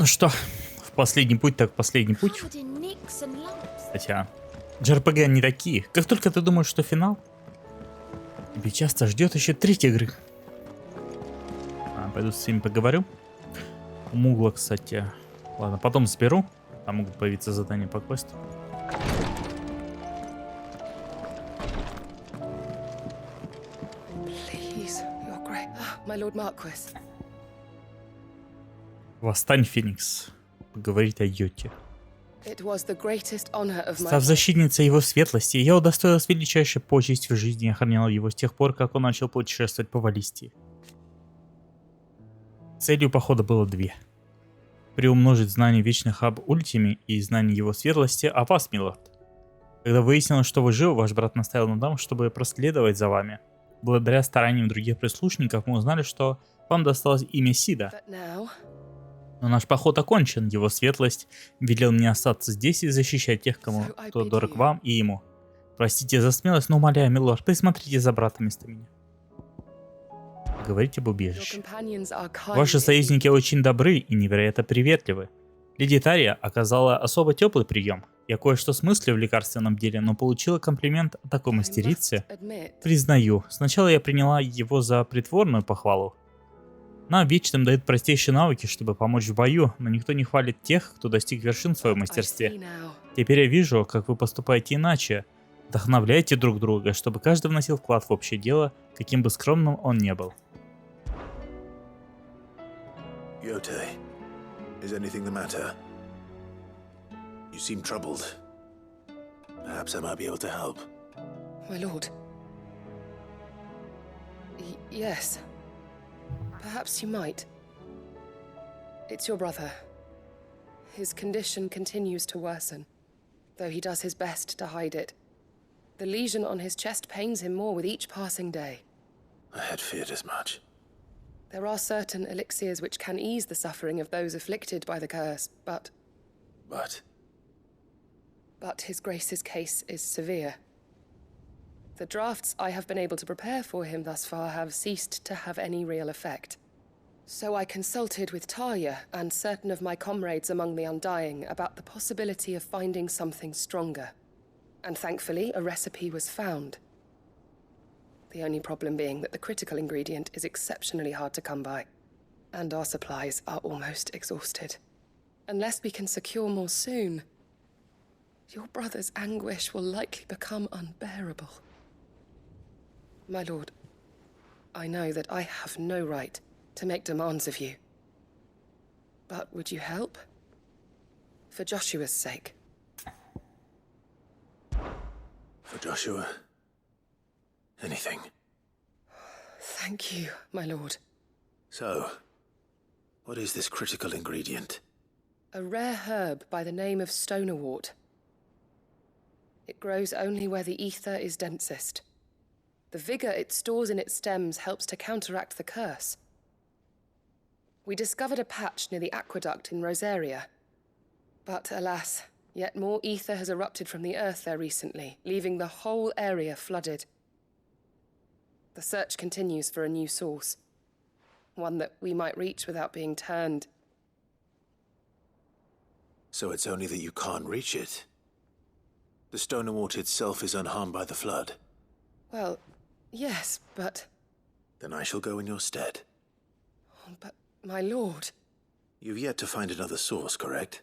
Ну что, в последний путь, так последний путь. Хотя, JRPG не такие. Как только ты думаешь, что финал, тебе часто ждет еще третья игры. Пойду с ними поговорю. У Мугла, кстати. Ладно, потом сберу. Там могут появиться задания по квесту. Восстань, Феникс. Поговорить о Йоте. Став защитницей его светлости, я удостоилась величайшей почести в жизни и охраняла его с тех пор, как он начал путешествовать по Валистии. Целью похода было две. Приумножить знания вечных об Ультиме и знания его светлости о вас, милорд. Когда выяснилось, что вы живы, ваш брат настоял на том, чтобы проследовать за вами. Благодаря стараниям других прислушников мы узнали, что вам досталось имя Сида. Но наш поход окончен, его светлость велел мне остаться здесь и защищать тех, кто дорог вам и ему. Простите за смелость, но умоляю, милорд, присмотрите за братом вместо меня. Говорите об убежище. Ваши союзники очень добры и невероятно приветливы. Леди Тария оказала особо теплый прием. Я кое-что смыслю в лекарственном деле, но получила комплимент от такой мастерицы. Признаю, сначала я приняла его за притворную похвалу. Нам вечным дают простейшие навыки, чтобы помочь в бою, но никто не хвалит тех, кто достиг вершин в своем мастерстве. Теперь я вижу, как вы поступаете иначе. Вдохновляйте друг друга, чтобы каждый вносил вклад в общее дело, каким бы скромным он ни был. Yote, is anything the matter? You seem troubled. Perhaps I might be able to help. My lord. Yes. Perhaps you might. It's your brother. His condition continues to worsen, though he does his best to hide it. The lesion on his chest pains him more with each passing day. I had feared as much. There are certain elixirs which can ease the suffering of those afflicted by the curse, but his grace's case is severe. The drafts I have been able to prepare for him thus far have ceased to have any real effect. So I consulted with Talia and certain of my comrades among the Undying about the possibility of finding something stronger. And thankfully, a recipe was found. The only problem being that the critical ingredient is exceptionally hard to come by, and our supplies are almost exhausted. Unless we can secure more soon, your brother's anguish will likely become unbearable. My lord, I know that I have no right to make demands of you. But would you help? For Joshua's sake. For Joshua? Anything. Thank you, my lord. So, what is this critical ingredient? A rare herb by the name of stonerwort. It grows only where the ether is densest. The vigor it stores in its stems helps to counteract the curse. We discovered a patch near the aqueduct in Rosaria. But alas, yet more ether has erupted from the earth there recently, leaving the whole area flooded. The search continues for a new source. One that we might reach without being turned. So it's only that you can't reach it? The stonerwort itself is unharmed by the flood? Well, yes, but... Then I shall go in your stead. Oh, but, my lord... You've yet to find another source, correct?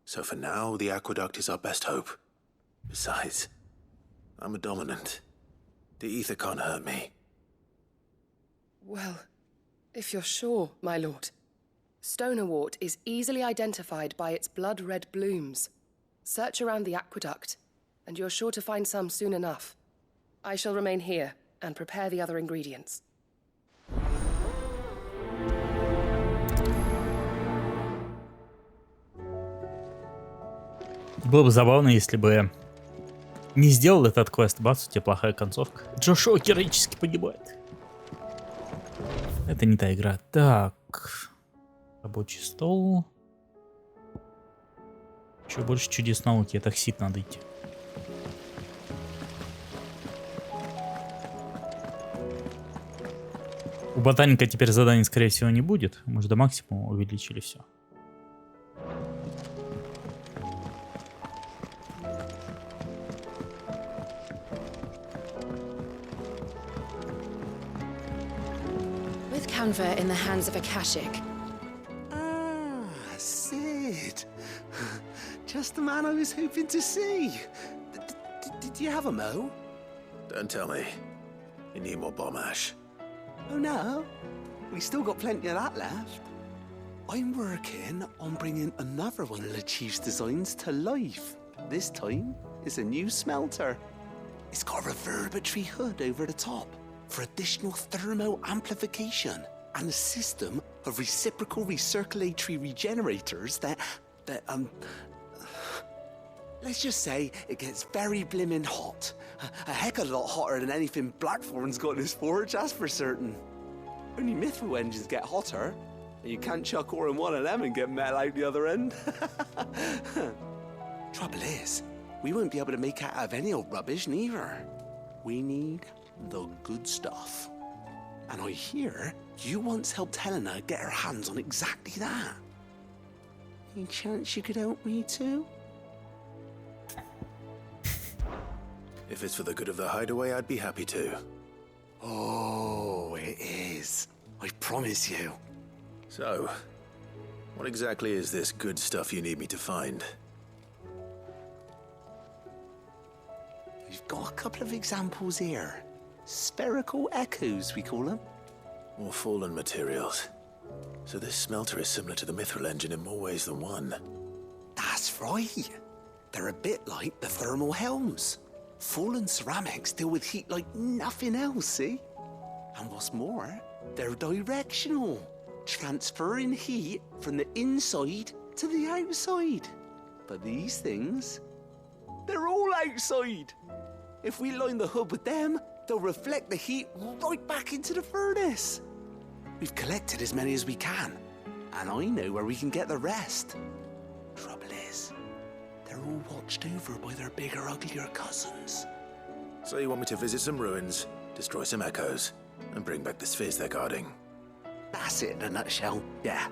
So for now, the aqueduct is our best hope. Besides, I'm a dominant. The ether can't hurt me. Well, if you're sure, my lord. Stonerwort is easily identified by its blood-red blooms. Search around the aqueduct, and you're sure to find some soon enough. I shall remain here and prepare the other ingredients. Было бы забавно, если бы не сделал этот квест, бац, у тебя плохая концовка. Джошуа героически погибает. Это не та игра. Так. Рабочий стол. Еще больше чудес науки. Это Хсид надо идти. У ботаника теперь заданий, скорее всего, не будет. Мы же до максимума увеличили все. canva in the hands of a Kashik. Ah, Sid. Just the man I was hoping to see. Did you have a mo? Don't tell me. You need more bomb ash. Oh no, we still got plenty of that left. I'm working on bringing another one of the Chief's designs to life. This time, it's a new smelter. It's got a reverberatory hood over the top for additional thermo amplification and a system of reciprocal recirculatory regenerators that let's just say it gets very blimmin' hot. A heck of a lot hotter than anything Blackthorn's got in his forge, that's for certain. Only Mithril engines get hotter, and you can't chuck ore in one of them and get metal out the other end. Trouble is, we won't be able to make out of any old rubbish neither. We need the good stuff. And I hear you once helped Helena get her hands on exactly that. Any chance you could help me too? If it's for the good of the hideaway, I'd be happy to. Oh, it is. I promise you. So, what exactly is this good stuff you need me to find? We've got a couple of examples here. Spherical echoes, we call them. More fallen materials. So this smelter is similar to the Mithril engine in more ways than one. That's right. They're a bit like the thermal helms. Fallen ceramics deal with heat like nothing else, see? And what's more, they're directional, transferring heat from the inside to the outside. But these things, they're all outside. If we line the hood with them, they'll reflect the heat right back into the furnace. We've collected as many as we can, and I know where we can get the rest. Trouble is, they're all watched over by their bigger, uglier cousins. So you want me to visit some ruins, destroy some echoes, and bring back the spheres they're guarding? That's it in a nutshell, yeah.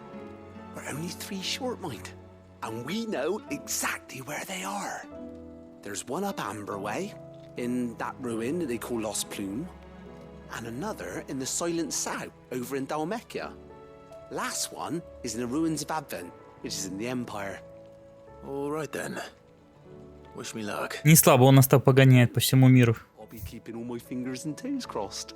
We're only 3 short, mind, and we know exactly where they are. There's one up Amber Way, in that ruin that they call Lost Plume, and another in the Silent South, over in Dalmekia. Last one is in the ruins of Advent, which is in the Empire. All right then. Wish me luck. Не слабо он нас так погоняет по всему миру. I'll be keeping all my fingers and toes crossed.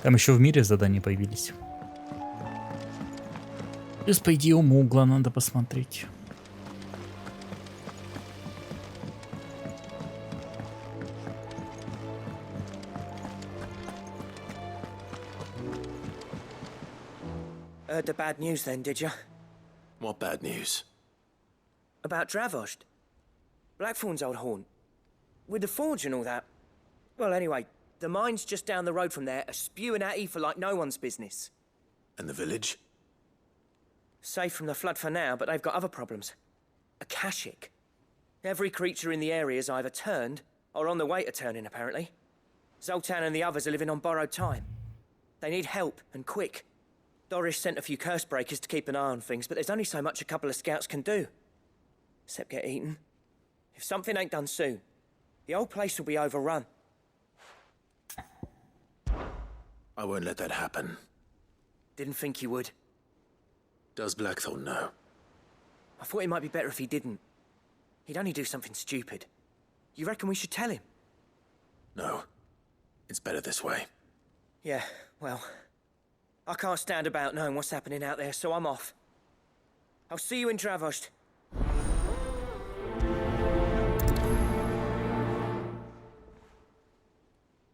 Там еще в мире задания появились. Плюс, по идее, у Мугла надо посмотреть. Heard the bad news then, did you? What bad news? About Dravost. Blackthorn's old haunt. With the forge and all that. Well, anyway, the mines just down the road from there are spewing out ether like no one's business. And the village? Safe from the flood for now, but they've got other problems. A Kashik. Every creature in the area's either turned or on the way to turning, apparently. Zoltan and the others are living on borrowed time. They need help, and quick. Doris sent a few curse breakers to keep an eye on things, but there's only so much a couple of scouts can do. Except get eaten. If something ain't done soon, the whole place will be overrun. I won't let that happen. Didn't think you would. Does Blackthorn know? I thought it might be better if he didn't. He'd only do something stupid. You reckon we should tell him? No. It's better this way. Yeah, well, I can't stand about knowing what's happening out there, so I'm off. I'll see you in Dravost.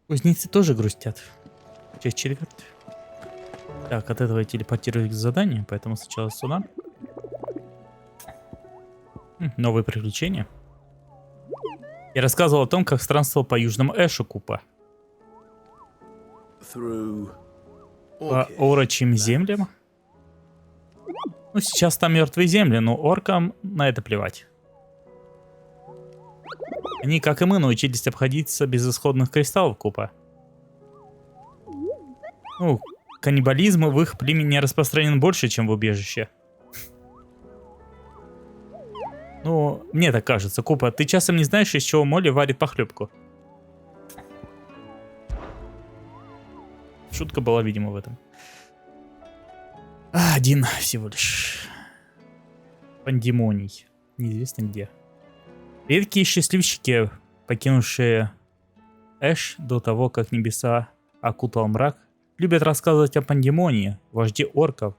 Кузнецы тоже грустят. Часть 4. Так, от этого я телепортируюсь к заданию, поэтому сначала сюда. Новые приключения. Я рассказывал о том, как странствовал по южному Эшу Купа. По орочьим землям. Ну, сейчас там мертвые земли, но оркам на это плевать. Они, как и мы, научились обходиться без исходных кристаллов Купа. Ну, каннибализм в их племени распространен больше, чем в убежище. Ну, мне так кажется. Купа, ты часом не знаешь, из чего Молли варит похлебку? Шутка была, видимо, в этом. Один всего лишь. Пандемоний. Неизвестно где. Редкие счастливчики, покинувшие Эш до того, как небеса окутал мрак, любят рассказывать о Пандемонии, вожде орков,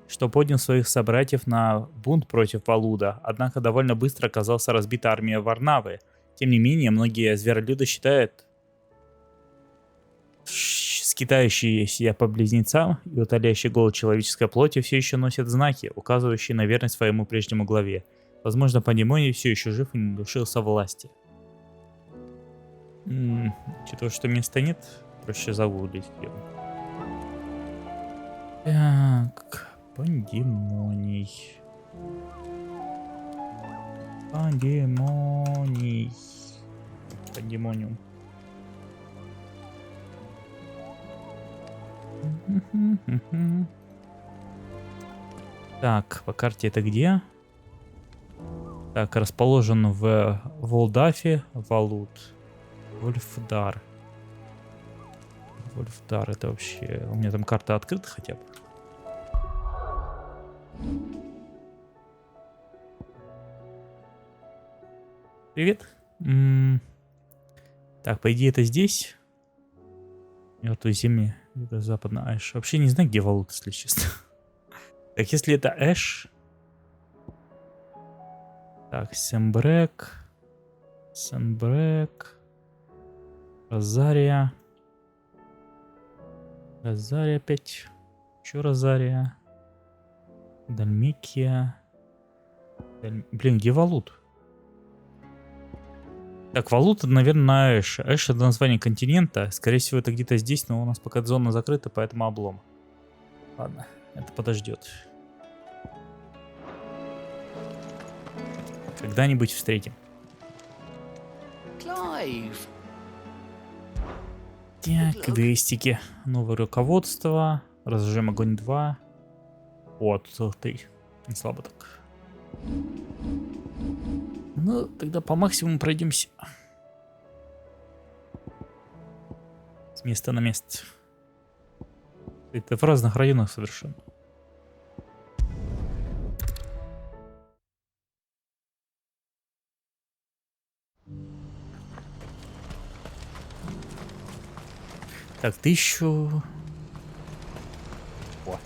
что поднял своих собратьев на бунт против Валуда, однако довольно быстро оказалась разбита армия Варнавы. Тем не менее, многие зверолюды считают, скитающие себя по близнецам и утоляющие голод человеческой плоти все еще носят знаки, указывающие на верность своему прежнему главе. Возможно, Пандемоний все еще жив и не лишился власти. Учитывая, что места нет, проще загуглить. Так, Пандемоний. Пандемоний. Пандемониум. Так, по карте это где? Так, расположен в Волдафе, Валут. Вольфдар. Вольфдар, это вообще... У меня там карта открыта хотя бы. Привет. Так, по идее это здесь. Мертвые земли. Это западная Эш. Вообще не знаю, где Валут, если честно. Так, если это Эш... Так, Сембрек. Сембрек. Розария. Розария опять. Еще Розария. Дальмикия. Блин, где Валут? Так, Валут это, наверное, на Эш. Эш это название континента. Скорее всего, это где-то здесь, но у нас пока зона закрыта, поэтому облом. Ладно, это подождет. Когда-нибудь встретим. Clive. Так, квестики. Новое руководство. Разжим огонь 2. О, тут ты. Не слабо так. Ну, тогда по максимуму пройдемся. С места на место. Это в разных районах совершенно. Так, 1000... О.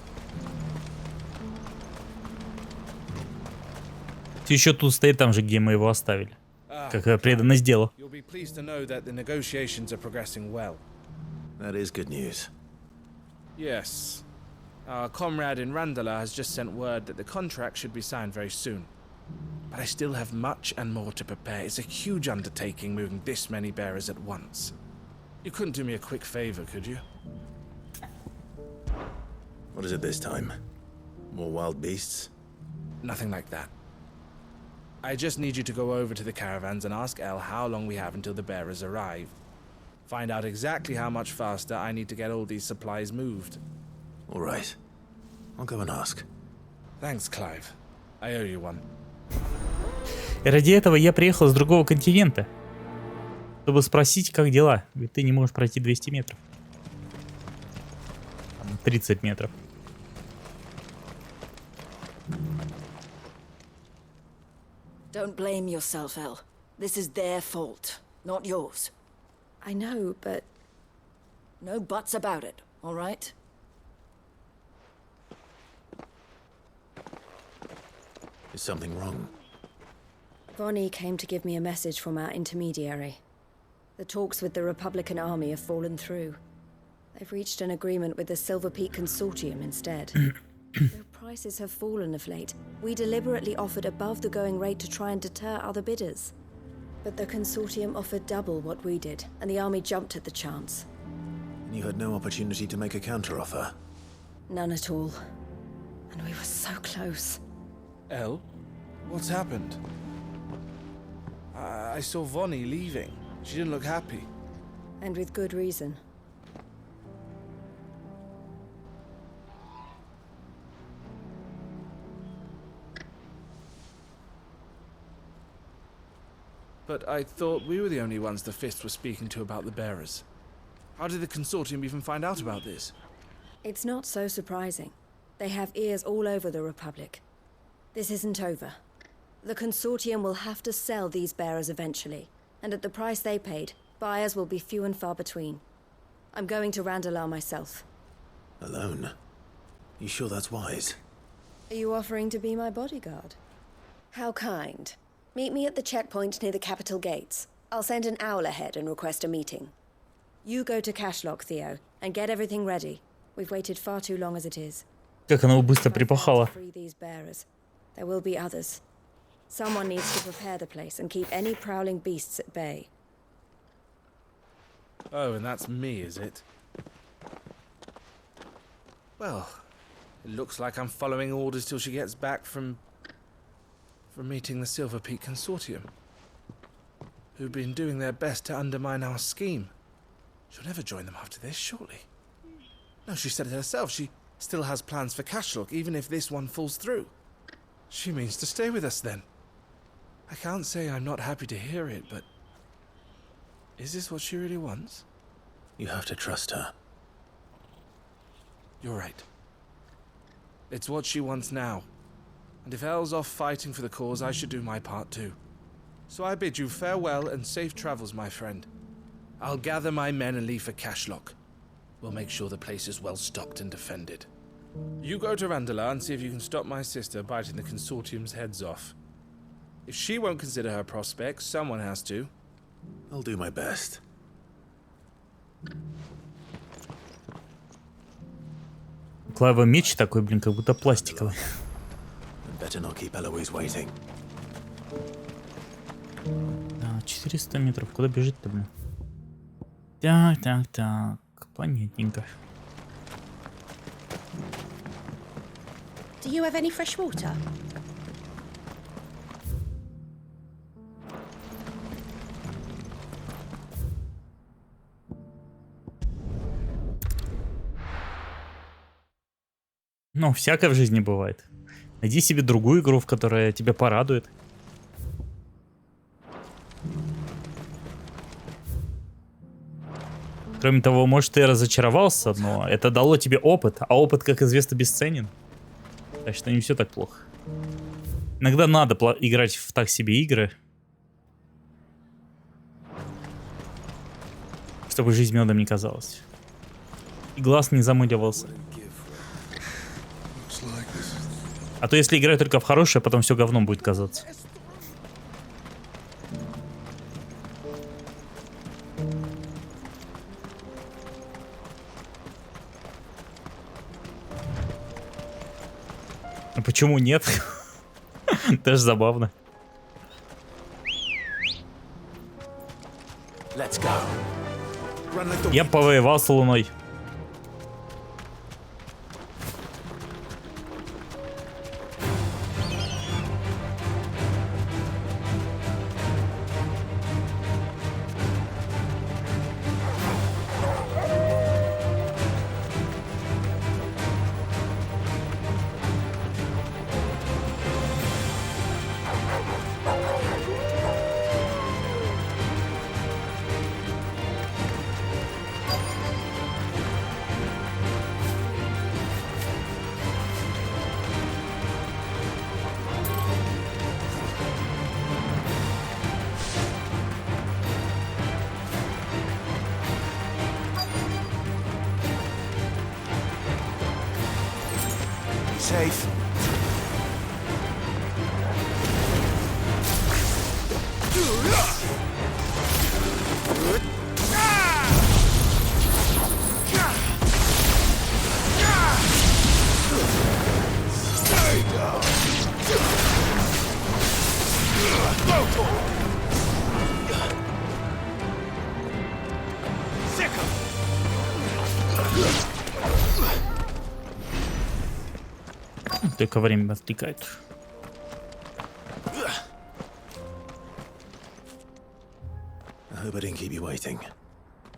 Еще тут стоит там же, где мы его оставили. Как преданность делу. That is good news. Yes. Our comrade in Randala has just sent word that the contract should be signed very soon. But I still have much and more to prepare. It's a huge undertaking moving this many bearers at once. You couldn't do me a quick favor, could you? What is it this time? More wild beasts? Nothing like that. I just need you to go over to the caravans and ask El how long we have until the bearers arrive. Find out exactly how much faster I need to get all these supplies moved. All right. I'll go and ask. Thanks, Clive. I owe you one. И ради этого я приехал с другого континента, чтобы спросить, как дела. Ведь ты не можешь пройти 200 метров. 30 метров. Don't blame yourself, El. This is their fault, not yours. I know, but... No buts about it, all right? Is something wrong? Vonnie came to give me a message from our intermediary. The talks with the Republican army have fallen through. They've reached an agreement with the Silver Peak Consortium instead. Though prices have fallen of late, we deliberately offered above the going rate to try and deter other bidders. But the Consortium offered double what we did, and the army jumped at the chance. And you had no opportunity to make a counteroffer? None at all. And we were so close. El? What's happened? I saw Vonnie leaving. She didn't look happy. And with good reason. But I thought we were the only ones the Fist were speaking to about the bearers. How did the Consortium even find out about this? It's not so surprising. They have ears all over the Republic. This isn't over. The Consortium will have to sell these bearers eventually, and at the price they paid, buyers will be few and far between. I'm going to Randalar myself. Alone? You sure that's wise? Are you offering to be my bodyguard? How kind. Meet me at the checkpoint near the capital gates. I'll send an owl ahead and request a meeting. You go to Cashlock, Theo, and get everything ready. We've waited far too long as it is. Как она его быстро припахала. Free these bearers. There will be others. Someone needs to prepare the place and keep any prowling beasts at bay. Oh, and that's me, is it? Well, it looks like I'm following orders till she gets back from meeting the Silver Peak Consortium, who've been doing their best to undermine our scheme. She'll never join them after this, surely. No, she said it herself. She still has plans for Cashlock, even if this one falls through. She means to stay with us, then. I can't say I'm not happy to hear it, but... is this what she really wants? You have to trust her. You're right. It's what she wants now. And if Elle's off fighting for the cause, I should do my part too. So I bid you farewell and safe travels, my friend. I'll gather my men and leave for Cashlock. We'll make sure the place is well stocked and defended. You go to Randalar and see if you can stop my sister biting the Consortium's heads off. If she won't consider her prospects, someone has to. I'll do my best. Клавовый меч такой, блин, как будто пластиковый. Better not keep Eloise waiting. 400 метров. Куда бежит-то, блин? Так. Понятненько. Do you have any fresh water? Ну, всякое в жизни бывает. Найди себе другую игру, в которой тебя порадует. Кроме того, может, ты разочаровался, но это дало тебе опыт, а опыт, как известно, бесценен. Так что не все так плохо. Иногда надо играть в так себе игры, чтобы жизнь медом не казалась. И глаз не замыливался. А то если играть только в хорошее, потом все говном будет казаться. А почему нет? Даже забавно. Я повоевал с Луной. Safe. Только время отвлекает. I hope I didn't keep you waiting.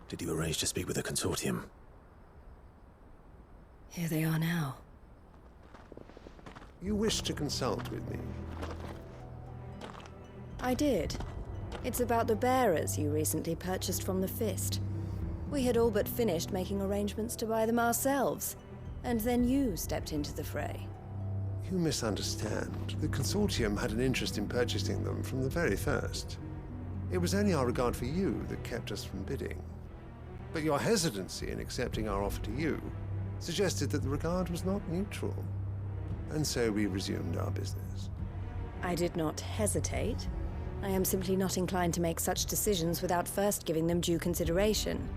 Did you arrange to speak with the Consortium? Here they are now. You wish to consult with me? I did. It's about the bearers you recently purchased from the Fist. We had all but finished making arrangements to buy them ourselves, and then you stepped into the fray. You misunderstand. The Consortium had an interest in purchasing them from the very first. It was only our regard for you that kept us from bidding. But your hesitancy in accepting our offer to you suggested that the regard was not mutual. And so we resumed our business. I did not hesitate. I am simply not inclined to make such decisions without first giving them due consideration.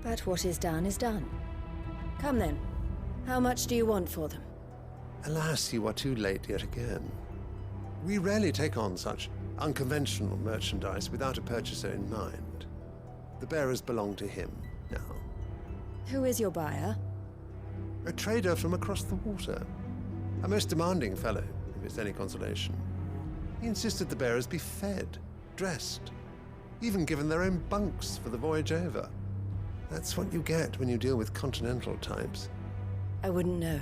But what is done is done. Come then. How much do you want for them? Alas, you are too late yet again. We rarely take on such unconventional merchandise without a purchaser in mind. The bearers belong to him now. Who is your buyer? A trader from across the water. A most demanding fellow, if it's any consolation. He insisted the bearers be fed, dressed, even given their own bunks for the voyage over. That's what you get when you deal with continental types. I wouldn't know.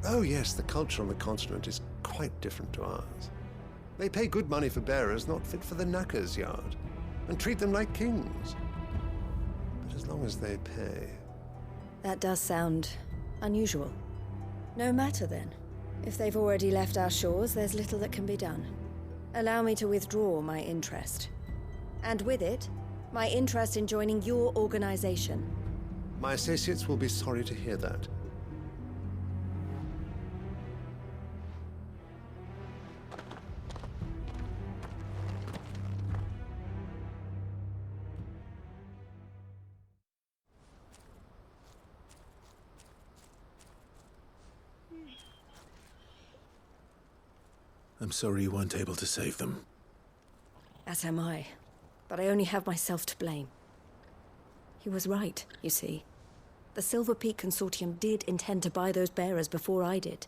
Oh yes, the culture on the continent is quite different to ours. They pay good money for bearers not fit for the knacker's yard, and treat them like kings. But as long as they pay... That does sound unusual. No matter then. If they've already left our shores, there's little that can be done. Allow me to withdraw my interest. And with it, my interest in joining your organization. My associates will be sorry to hear that. I'm sorry you weren't able to save them. As am I. But I only have myself to blame. He was right, you see. The Silver Peak Consortium did intend to buy those bearers before I did.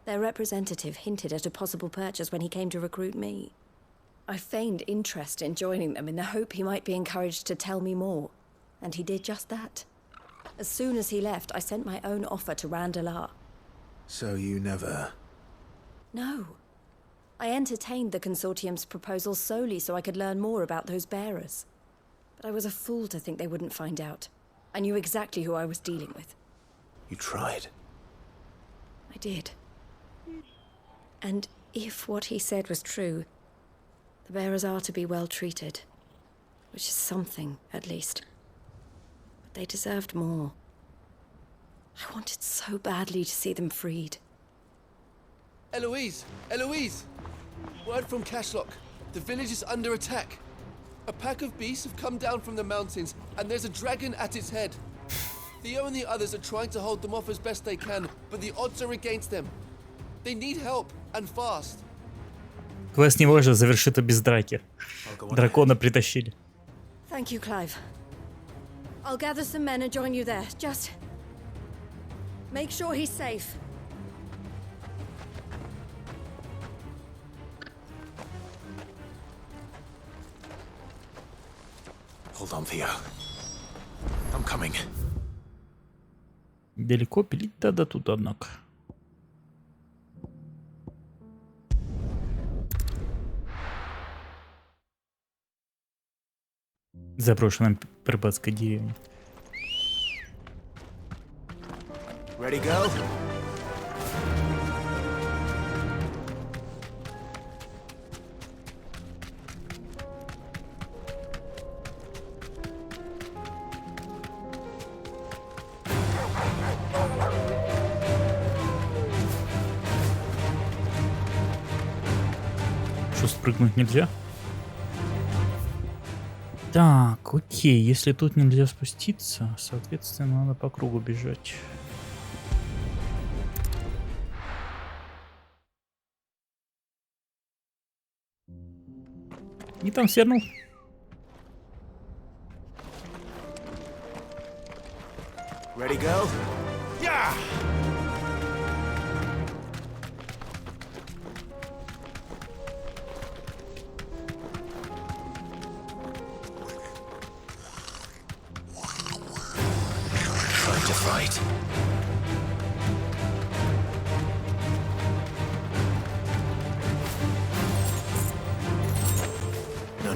Their representative hinted at a possible purchase when he came to recruit me. I feigned interest in joining them in the hope he might be encouraged to tell me more, and he did just that. As soon as he left, I sent my own offer to Randalar. So you never... No. I entertained the Consortium's proposal solely so I could learn more about those bearers. But I was a fool to think they wouldn't find out. I knew exactly who I was dealing with. You tried. I did. And if what he said was true, the bearers are to be well treated. Which is something, at least. But they deserved more. I wanted so badly to see them freed. Eloise! Eloise! Word from Cashlock. The village is under attack. A pack of beasts have come down from the mountains, and there's a dragon at its head. Theo and the others are trying to hold them off as best they can, but the odds are against them. They need help, and fast. Квест не может завершиться без драки. Дракона притащили. Thank you, Clive. I'll gather some men and join you there. Just... make sure he's safe. Hold on, Theo. I'm coming. Далеко пилить-то до тут, однако. Заброшенная рыбацкая деревня. Ready, go? Что, спрыгнуть нельзя? Так, окей, если тут нельзя спуститься, соответственно, надо по кругу бежать. Не там свернул. Ready, go? Yeah! Trying to fight.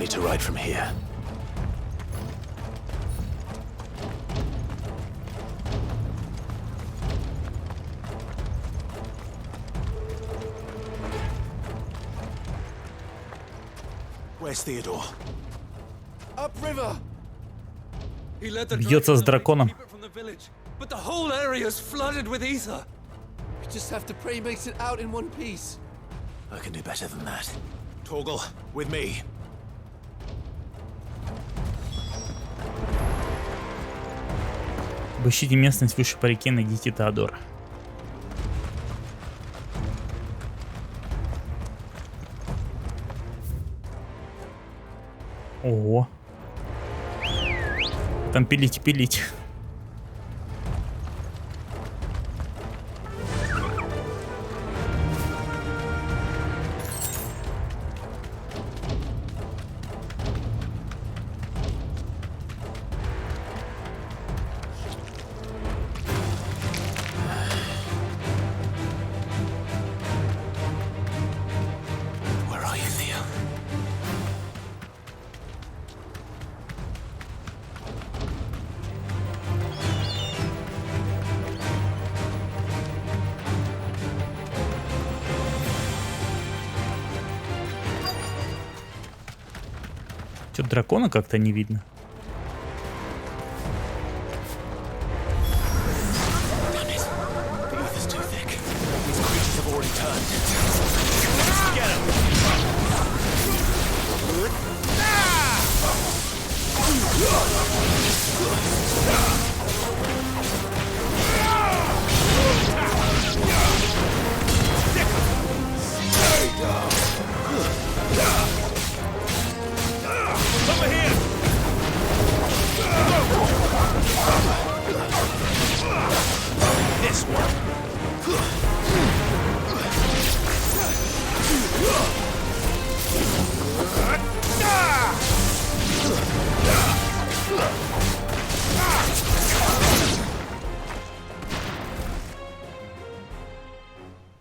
journey to ride from here. Where's Theodore? Upriver! He led the Бьется с драконом. keep it from the village, but the whole area is flooded with ether. We just have to pray he makes it out in one piece. I can do better than that. Torgal, with me. Обыщите местность выше по реке, найдите Теодора. Ого. Там пилить. Where are you, Theo? Чё-то дракона как-то не видно. Damn it. The ether's too thick. These creatures have already turned. Get him! Over here! This one.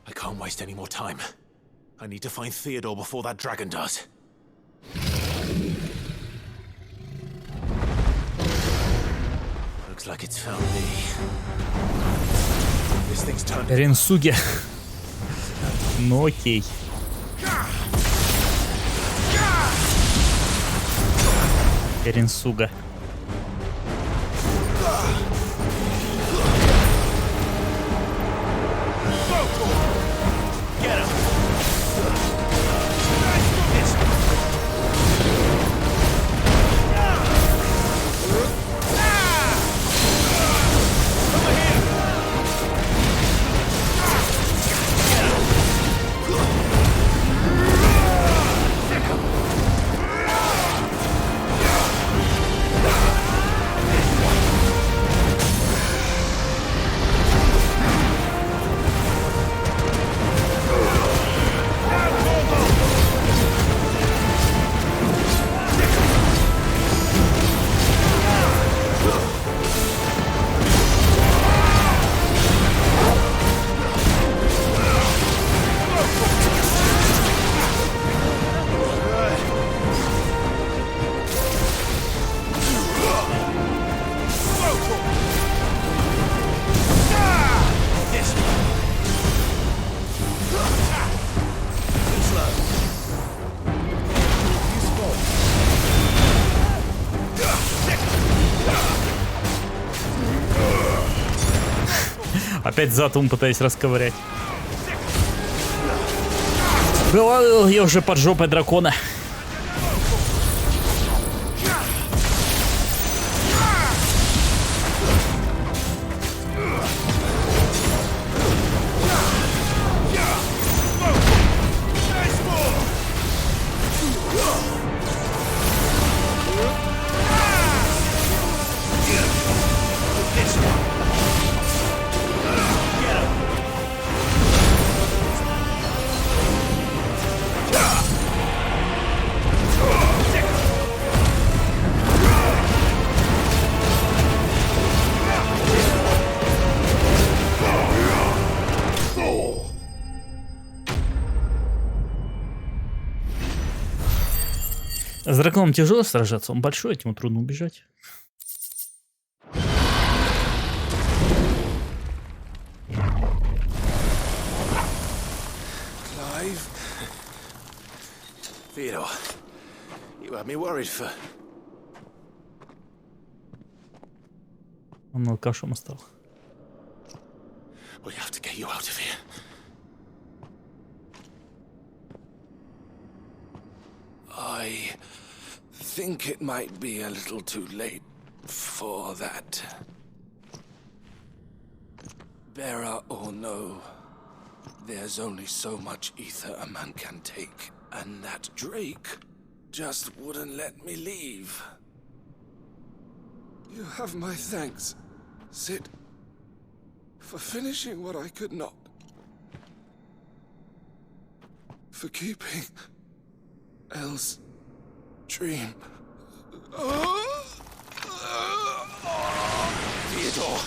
I can't waste any more time. I need to find Theodore before that dragon does. Looks like it's found me. This thing's turned. Ренсуге. Ну окей. Ренсуга. Get him! Опять затум пытаюсь расковырять. Я уже под жопой дракона. С драконом тяжело сражаться, он большой, от него трудно убежать. Clive? Theodore, you had me worried for... Он алкашом стал. We have to get you out of here. I think it might be a little too late for that. Bearer or no, there's only so much ether a man can take, and that Drake just wouldn't let me leave. You have my thanks, Sid, for finishing what I could not. For keeping Elle's dream. Theodore!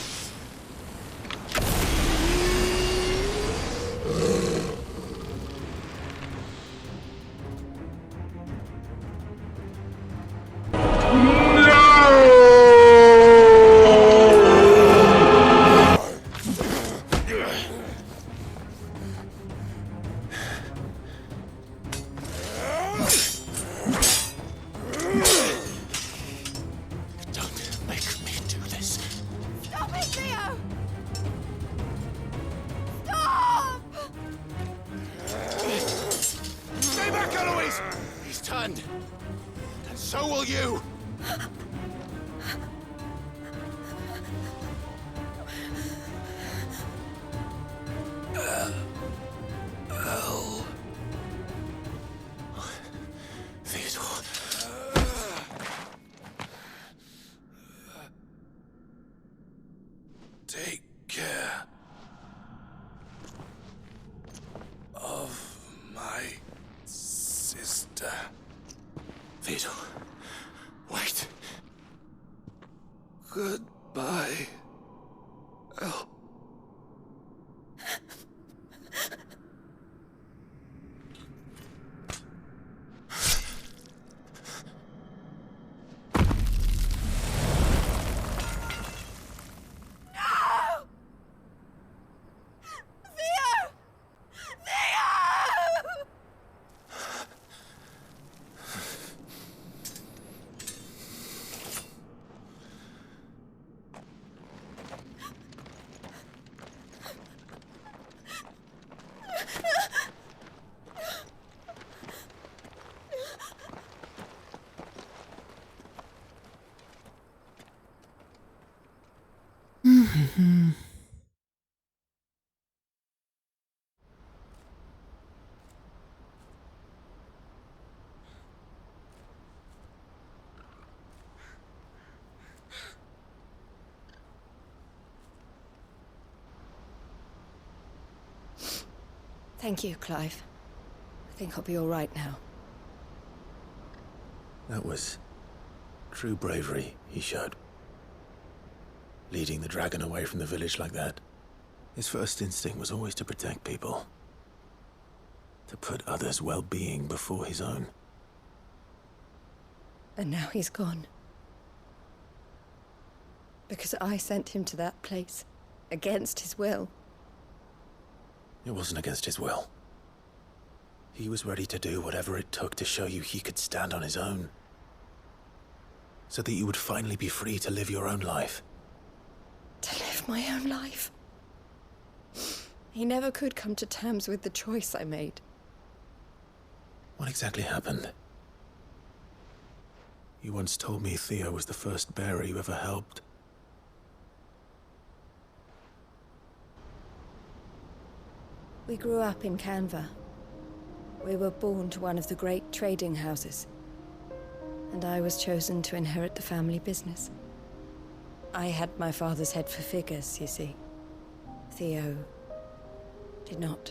And so will you! Theodore. Take care of my sister. Theodore, wait. Goodbye, Elle. Thank you, Clive. I think I'll be all right now. That was true bravery he showed. Leading the dragon away from the village like that. His first instinct was always to protect people. To put others' well-being before his own. And now he's gone. Because I sent him to that place, against his will. It wasn't against his will. He was ready to do whatever it took to show you he could stand on his own. So that you would finally be free to live your own life. To live my own life. He never could come to terms with the choice I made. What exactly happened? You once told me Theo was the first bearer you ever helped. We grew up in Canva. We were born to one of the great trading houses. And I was chosen to inherit the family business. I had my father's head for figures, you see. Theo did not.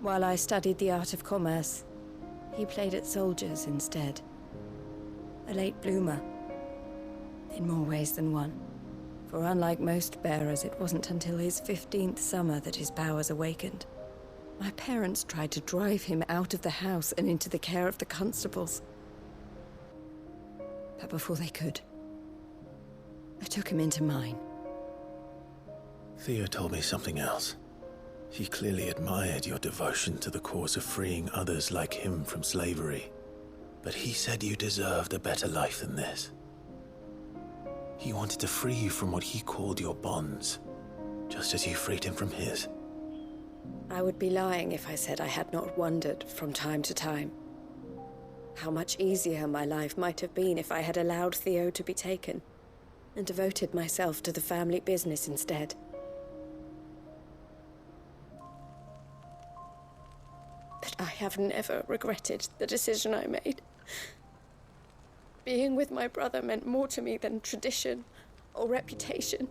While I studied the art of commerce, he played at soldiers instead. A late bloomer, in more ways than one. For unlike most bearers, it wasn't until his 15th summer that his powers awakened. My parents tried to drive him out of the house and into the care of the constables. But before they could, I took him into mine. Theo told me something else. He clearly admired your devotion to the cause of freeing others like him from slavery. But he said you deserved a better life than this. He wanted to free you from what he called your bonds, just as you freed him from his. I would be lying if I said I had not wondered from time to time how much easier my life might have been if I had allowed Theo to be taken and devoted myself to the family business instead. But I have never regretted the decision I made. Being with my brother meant more to me than tradition or reputation.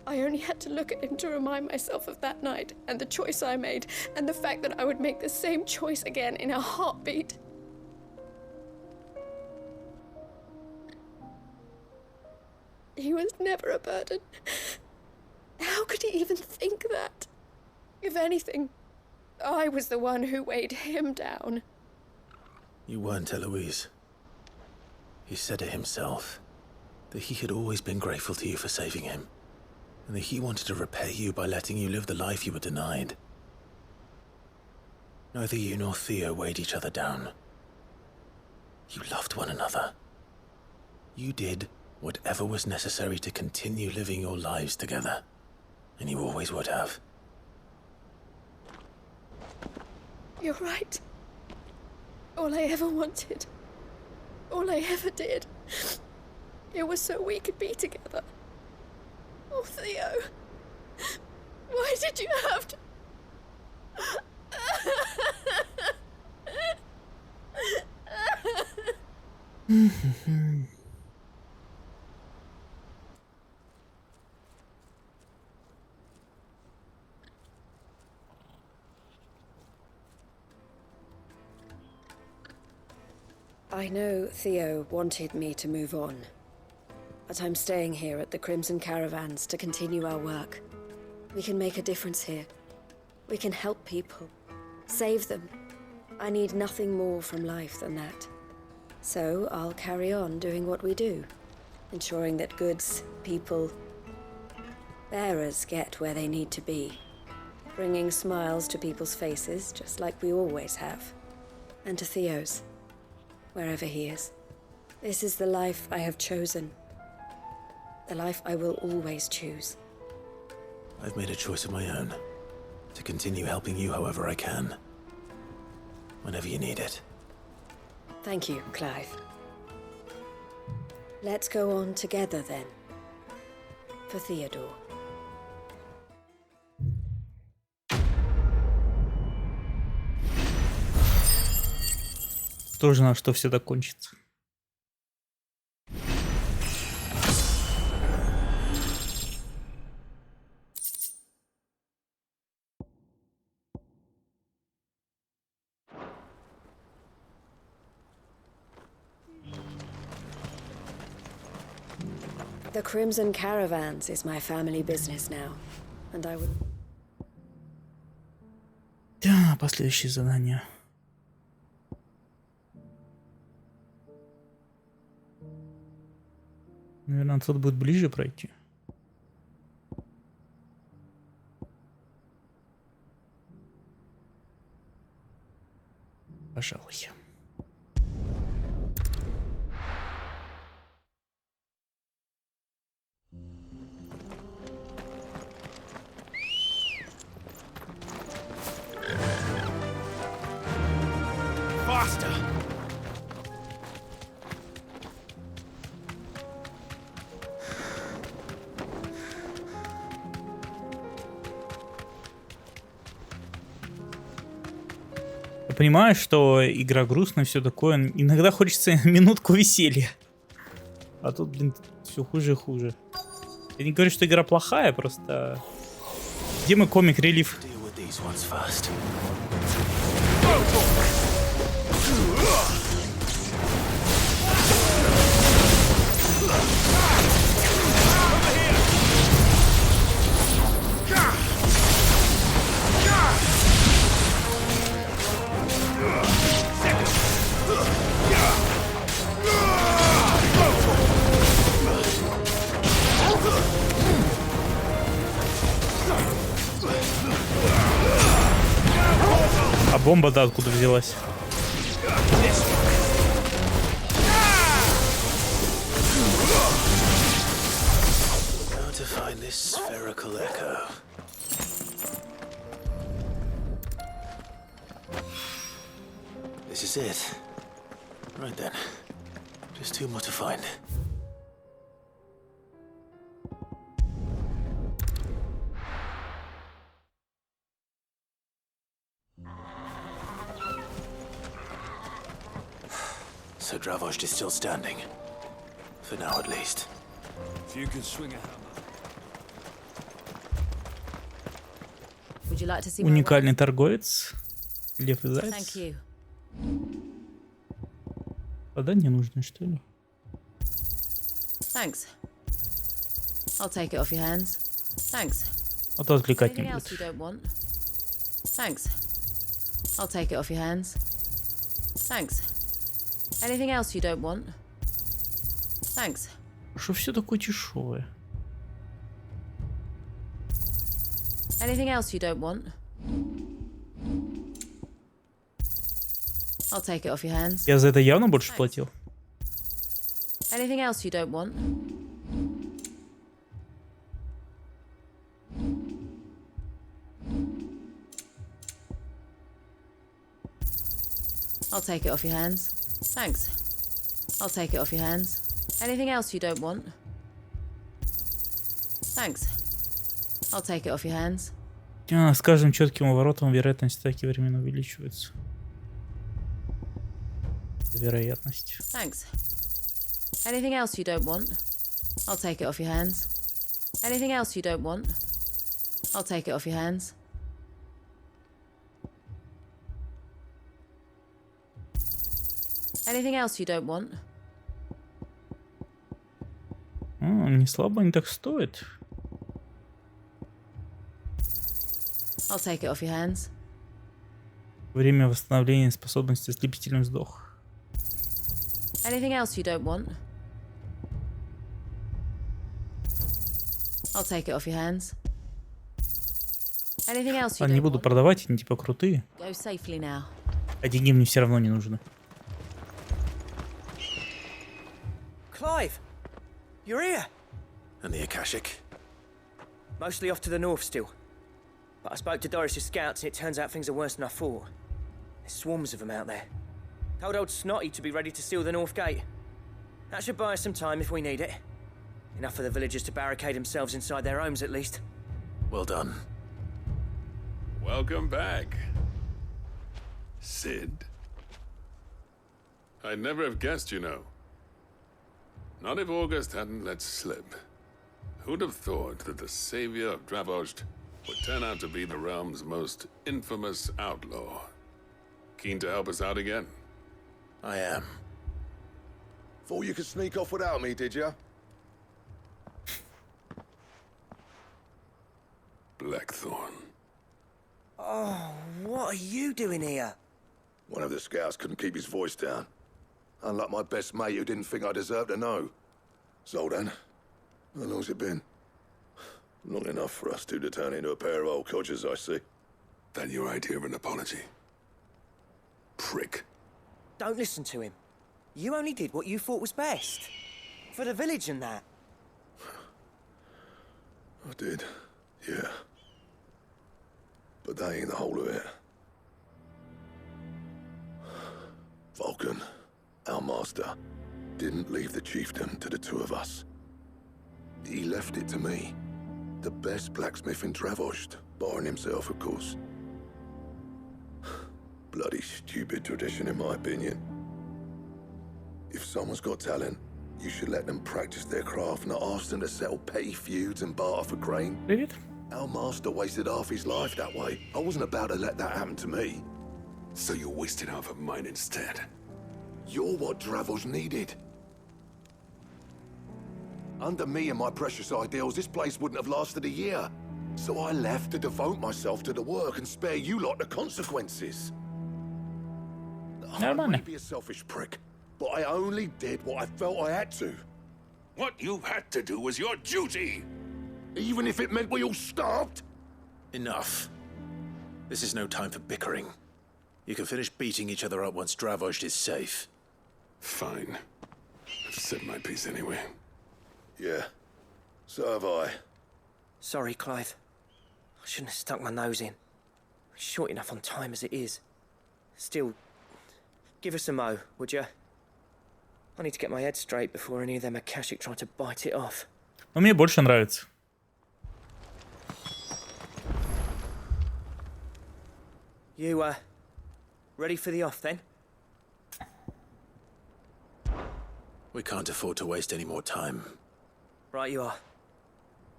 I only had to look at him to remind myself of that night and the choice I made and the fact that I would make the same choice again in a heartbeat. He was never a burden. How could he even think that? If anything, I was the one who weighed him down. You weren't, Eloise. He said it himself, that he had always been grateful to you for saving him, and that he wanted to repay you by letting you live the life you were denied. Neither you nor Theo weighed each other down. You loved one another. You did whatever was necessary to continue living your lives together, and you always would have. You're right. All I ever wanted, all I ever did, it was so we could be together. Oh, Theo, why did you have to... I know Theo wanted me to move on, but I'm staying here at the Crimson Caravans to continue our work. We can make a difference here. We can help people, save them. I need nothing more from life than that. So I'll carry on doing what we do, ensuring that goods, people, bearers get where they need to be, bringing smiles to people's faces just like we always have, and to Theo's. Wherever he is. This is the life I have chosen. The life I will always choose. I've made a choice of my own, to continue helping you however I can, whenever you need it. Thank you, Clive. Let's go on together then. For Theodore. Тоже знал, что все так кончится. The Crimson Caravans is my family business now, and I would... Да, последующее задание. Наверное, тут будет ближе пройти. Пожалуй. Faster! Я понимаю, что игра грустная, все такое. Иногда хочется минутку веселья. А тут, блин, все хуже и хуже. Я не говорю, что игра плохая, просто... Где мой комик-релиф? бомба-то откуда взялась? How to find this spherical echo? This is it. Right then. Just two more to find. So Dravost is still standing. For now, at least. If you could swing a hammer. Would you like to see my Уникальный торговец. Лев и work? заяц. Thank you. Вода не нужна, что ли? Thanks. I'll take it off your hands. Thanks. А то отвлекать Anything не else you будет. don't want? Thanks. I'll take it off your hands. Thanks. Anything else you don't want? Thanks. Что все такое дешевое? Anything else you don't want? I'll take it off your hands. Я за это явно больше платил. Anything else you don't want? I'll take it off your hands. Thanks. I'll take it off your hands. Anything else you don't want? Thanks. I'll take it off your hands. С каждым четким уворотом вероятность атаки временно увеличивается. Вероятность. Thanks. Anything else you don't want? I'll take it off your hands. Anything else you don't want? I'll take it off your hands. Anything else you don't want? Не слабо они так стоят. I'll take it off your hands. Время восстановления способности ослепительный вздох. Anything else you don't want? I'll take it off your hands. Anything else you Ладно, не don't буду want? продавать, они типа крутые. Go safely now. А деньги мне все равно не нужны. Clive! You're here! And the Akashic? Mostly off to the north still. But I spoke to Doris's scouts and it turns out things are worse than I thought. There's swarms of them out there. Told old Snotty to be ready to seal the north gate. That should buy us some time if we need it. Enough for the villagers to barricade themselves inside their homes at least. Well done. Welcome back, Sid. I'd never have guessed, you know. Not if August hadn't let slip. Who'd have thought that the savior of Dravost would turn out to be the realm's most infamous outlaw? Keen to help us out again? I am. Thought you could sneak off without me, did ya? Blackthorn. Oh, what are you doing here? One of the scouts couldn't keep his voice down. Unlike my best mate who didn't think I deserved to know. Zoldan, how long's it been? Long enough for us two to turn into a pair of old codgers, I see. That your idea of an apology? Prick. Don't listen to him. You only did what you thought was best. For the village and that. I did, yeah. But that ain't the whole of it. Vulcan, our master, didn't leave the chiefdom to the two of us. He left it to me, the best blacksmith in Dravost, barring himself, of course. Bloody stupid tradition, in my opinion. If someone's got talent, you should let them practice their craft, not ask them to settle petty feuds and barter for grain. Привет. Our master wasted half his life that way. I wasn't about to let that happen to me. So you wasted half of mine instead. You're what Dravost needed. Under me and my precious ideals, this place wouldn't have lasted a year. So I left to devote myself to the work and spare you lot the consequences. I may be a selfish prick, but I only did what I felt I had to. What you had to do was your duty! Even if it meant we all starved? Enough. This is no time for bickering. You can finish beating each other up once Dravozd is safe. Fine. I've said my piece anyway. Yeah, so have I. Sorry, Clive. I shouldn't have stuck my nose in. Short enough on time as it is. Still, give us a mo, would you? I need to get my head straight before any of them Akashic try to bite it off. Но мне больше нравится. You, ready for the off then? We can't afford to waste any more time. Right you are.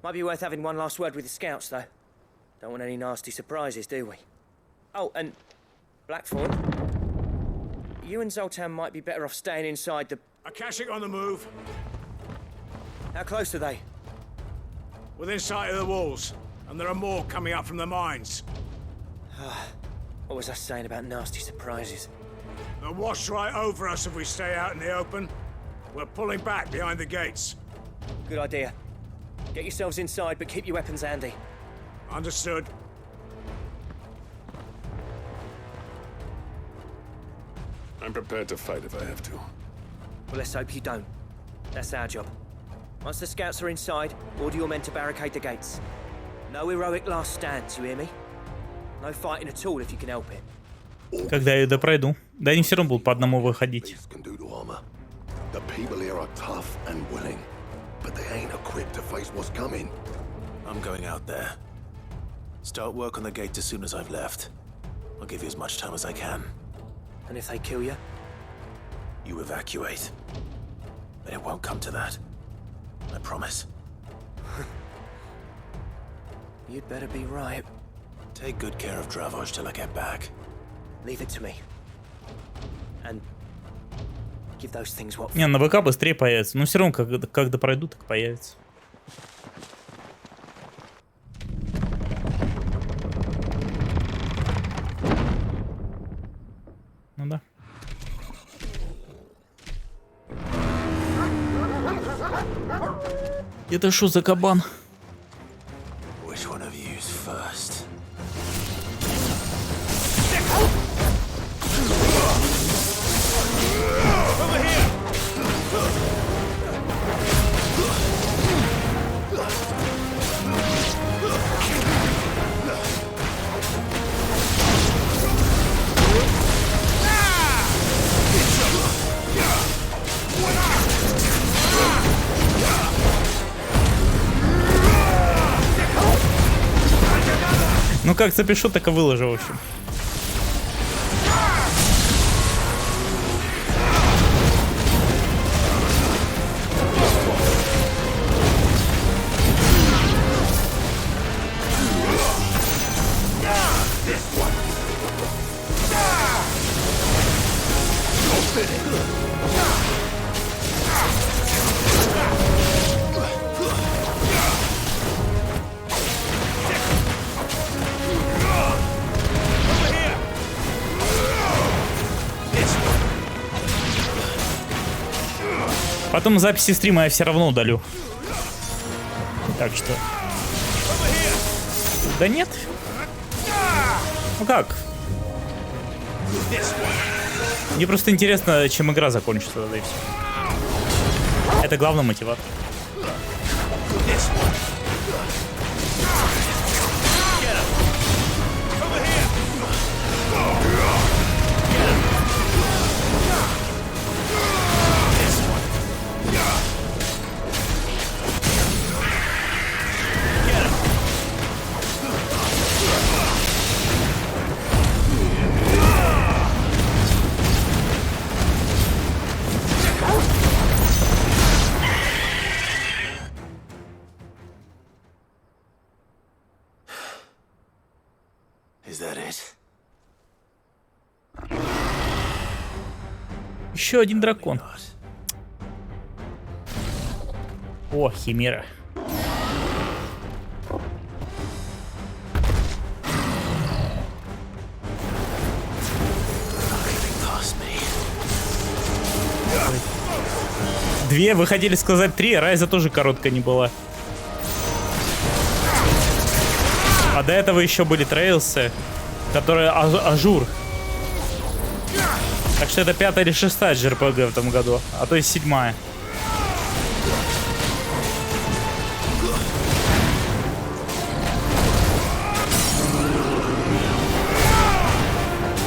Might be worth having one last word with the scouts, though. Don't want any nasty surprises, do we? Oh, and Blackthorn, you and Zoltan might be better off staying inside the... Akashic on the move. How close are they? Within sight of the walls. And there are more coming up from the mines. What was I saying about nasty surprises? They'll wash right over us if we stay out in the open. We're pulling back behind the gates. Good idea. Get yourselves inside, but keep your weapons handy. Understood. I'm prepared to fight if I have to. Well, let's hope you don't. That's our job. Once the scouts are inside, order your men to barricade the gates. No heroic last stands, you hear me? No fighting at all if you can help it. Когда я допройду. Да они все равно будут по одному выходить. The people here are tough and willing, but they ain't equipped to face what's coming. I'm going out there. Start work on the gate as soon as I've left. I'll give you as much time as I can. And if they kill you? You evacuate. But it won't come to that. I promise. You'd better be right. Take good care of Dravozd till I get back. Leave it to me. And give those things what... Не, на ВК быстрее появится. Но все равно, как допройду, так появится. Ну да. Это что за кабан? Which one of you's first? Over here! Ну как запишу, так и выложу, в общем. Потом записи стрима я все равно удалю. Так что... Да нет. Ну как? Мне просто интересно, чем игра закончится, да и все. Это главный мотиватор. Is that it? Еще один дракон. О, химера. Две, вы хотели сказать три, Райза тоже короткая не была. А до этого еще были трейлсы, которые ажур. Так что это 5-я или 6-я JRPG в этом году, а то и 7-я.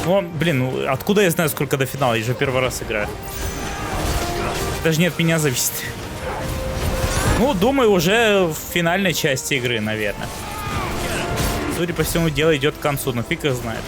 Ну, блин, ну откуда я знаю, сколько до финала? Я же первый раз играю. Даже не от меня зависит. Ну, думаю, уже в финальной части игры, наверное. Судя по всему, дело идет к концу, но фиг их знает.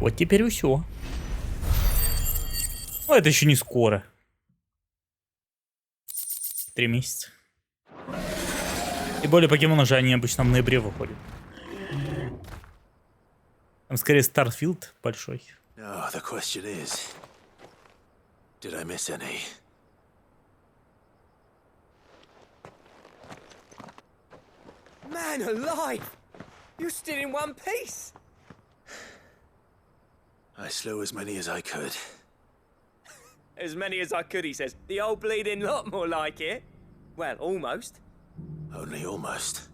Вот теперь и все. Ну, это еще не скоро. 3 месяца. И более покемоны же они обычно в ноябре выходят. Там скорее Старфилд большой. Now the question is, did I miss any? Man alive! You still in one piece? I slew as many as I could. As many as I could, he says. The old bleeding lot, more like it. Well, almost. Only almost.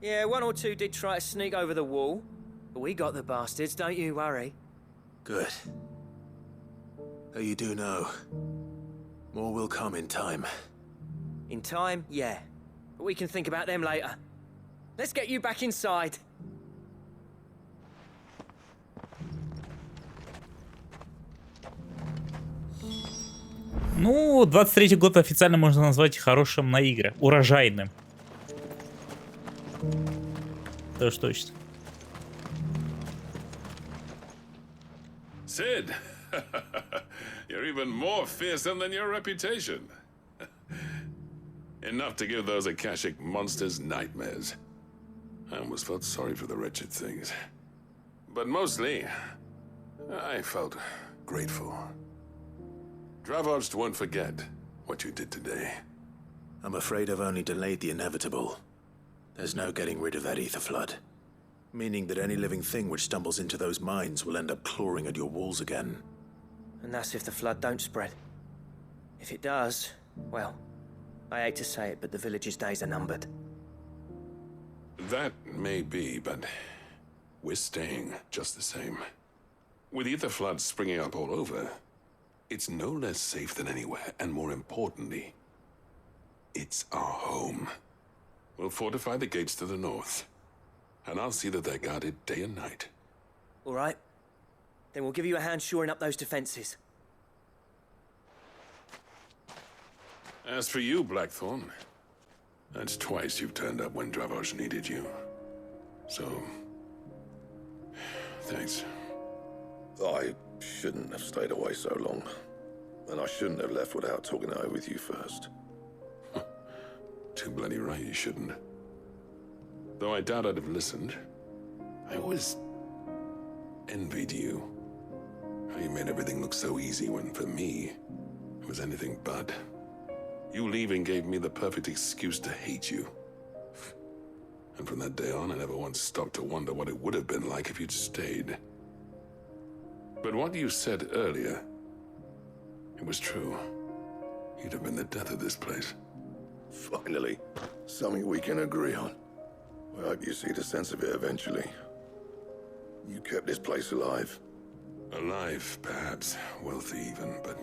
Yeah, 1 or 2 did try to sneak over the wall. But we got the bastards, don't you worry. Good. Though you do know, more will come in time. In time, yeah. But we can think about them later. Let's get you back inside. Ну, 23-й год официально можно назвать хорошим на игры. Урожайным. Это уж точно. Sid, you're even more fearsome than your reputation. Enough to give those Akashic monsters nightmares. I almost felt sorry for the wretched things. But mostly, I felt grateful. Dravoged won't forget what you did today. I'm afraid I've only delayed the inevitable. There's no getting rid of that ether flood. Meaning that any living thing which stumbles into those mines will end up clawing at your walls again. And that's if the flood don't spread. If it does, well, I hate to say it, but the village's days are numbered. That may be, but we're staying just the same. With ether floods springing up all over, it's no less safe than anywhere, and more importantly, it's our home. We'll fortify the gates to the north, and I'll see that they're guarded day and night. All right. Then we'll give you a hand shoring up those defenses. As for you, Blackthorn, that's twice you've turned up when Dravos needed you. So, thanks. I shouldn't have stayed away so long. And I shouldn't have left without talking it over with you first. Too bloody right you shouldn't. Though I doubt I'd have listened. I always envied you. How you made everything look so easy when, for me, it was anything but. You leaving gave me the perfect excuse to hate you. And from that day on, I never once stopped to wonder what it would have been like if you'd stayed. But what you said earlier, it was true. You'd have been the death of this place. Finally, something we can agree on. I hope you see the sense of it eventually. You kept this place alive. Alive, perhaps. Wealthy even, but...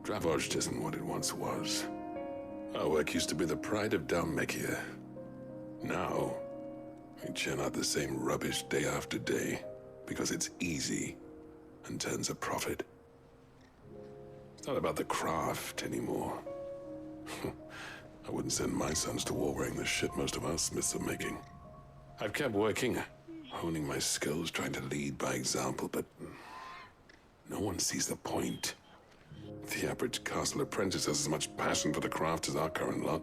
Dravozhd isn't what it once was. Our work used to be the pride of Dalmekia. Now, we churn out the same rubbish day after day, because it's easy and turns a profit. It's not about the craft anymore. I wouldn't send my sons to war wearing the shit most of our smiths are making. I've kept working, honing my skills, trying to lead by example, but no one sees the point. The average castle apprentice has as much passion for the craft as our current lot.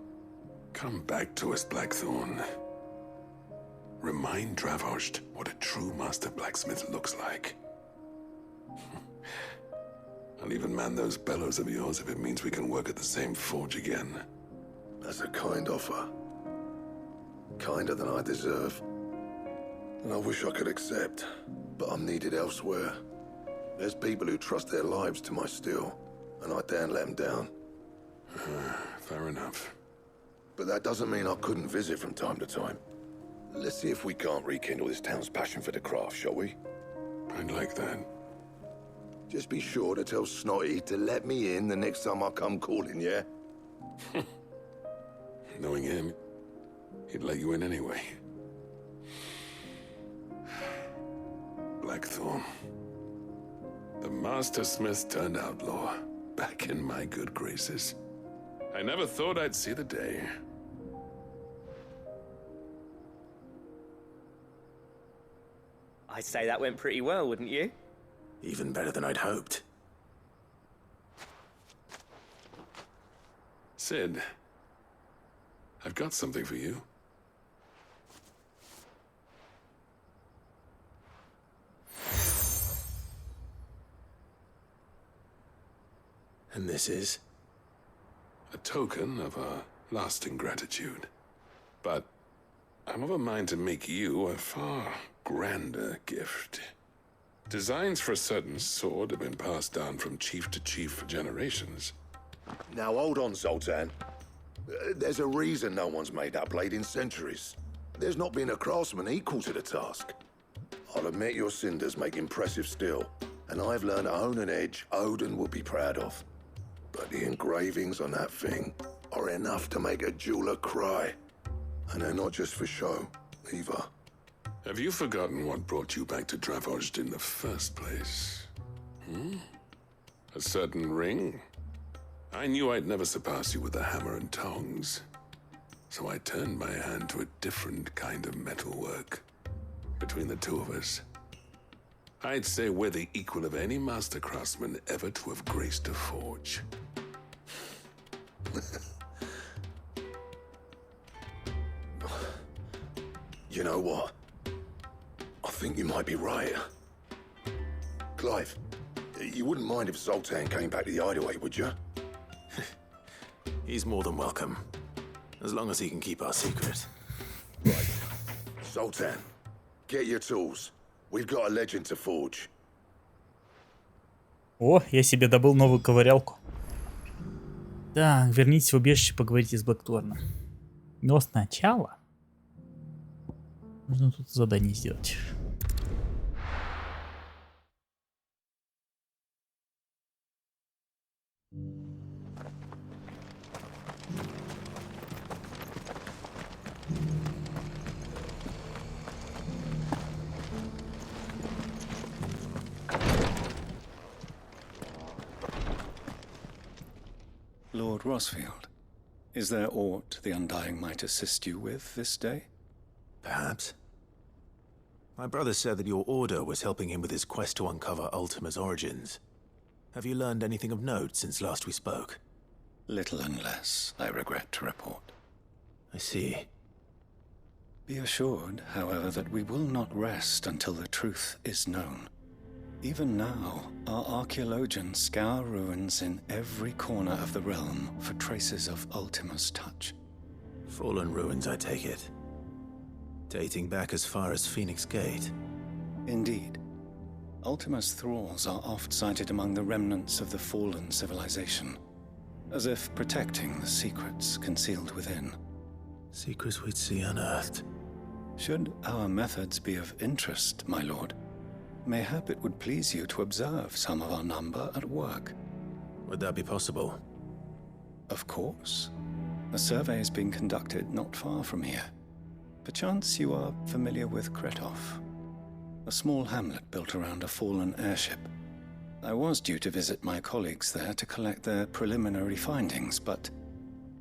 Come back to us, Blackthorn. Remind Dravozhd what a true master blacksmith looks like. I'll even man those bellows of yours if it means we can work at the same forge again. That's a kind offer. Kinder than I deserve. And I wish I could accept, but I'm needed elsewhere. There's people who trust their lives to my steel, and I daren't let them down. Fair enough. But that doesn't mean I couldn't visit from time to time. Let's see if we can't rekindle this town's passion for the craft, shall we? I'd like that. Just be sure to tell Snotty to let me in the next time I come calling, yeah? Knowing him, he'd let you in anyway. Blackthorn. The Master Smith turned outlaw, back in my good graces. I never thought I'd see the day. I'd say that went pretty well, wouldn't you? Even better than I'd hoped. Sid, I've got something for you. And this is? A token of our lasting gratitude. But I'm of a mind to make you a far grander gift. Designs for a certain sword have been passed down from chief to chief for generations. Now hold on, Zoltan. There's a reason no one's made that blade in centuries. There's not been a craftsman equal to the task. I'll admit your cinders make impressive steel, and I've learned to hone an edge Odin will be proud of. But the engravings on that thing are enough to make a jeweler cry. And they're not just for show, either. Have you forgotten what brought you back to Dravozhd in the first place? A certain ring? I knew I'd never surpass you with a hammer and tongs. So I turned my hand to a different kind of metalwork. Between the two of us, I'd say we're the equal of any master craftsman ever to have graced a forge. You know what? I think you might be right. Clive, you wouldn't mind if Zoltan came back to the Hideaway, would you? He's more than welcome. As long as he can keep our secret. Right. Zoltan, get your tools. We've got a legend to forge. О, я себе добыл новую ковырялку. Так, вернитесь в убежище, поговорите с Блэкторном. Но сначала нужно тут задание сделать. Lord Rosfield, is there aught the Undying might assist you with this day? Perhaps. My brother said that your order was helping him with his quest to uncover Ultima's origins. Have you learned anything of note since last we spoke? Little unless, I regret to report. I see. Be assured, however, that we will not rest until the truth is known. Even now, our archaeologians scour ruins in every corner of the realm for traces of Ultima's touch. Fallen ruins, I take it. Dating back as far as Phoenix Gate. Indeed. Ultima's thralls are oft sighted among the remnants of the fallen civilization, as if protecting the secrets concealed within. Secrets we'd see unearthed. Should our methods be of interest, my lord, Mayhap it would please you to observe some of our number at work. Would that be possible? Of course. A survey is being conducted not far from here. Perchance you are familiar with Kretov, a small hamlet built around a fallen airship. I was due to visit my colleagues there to collect their preliminary findings, but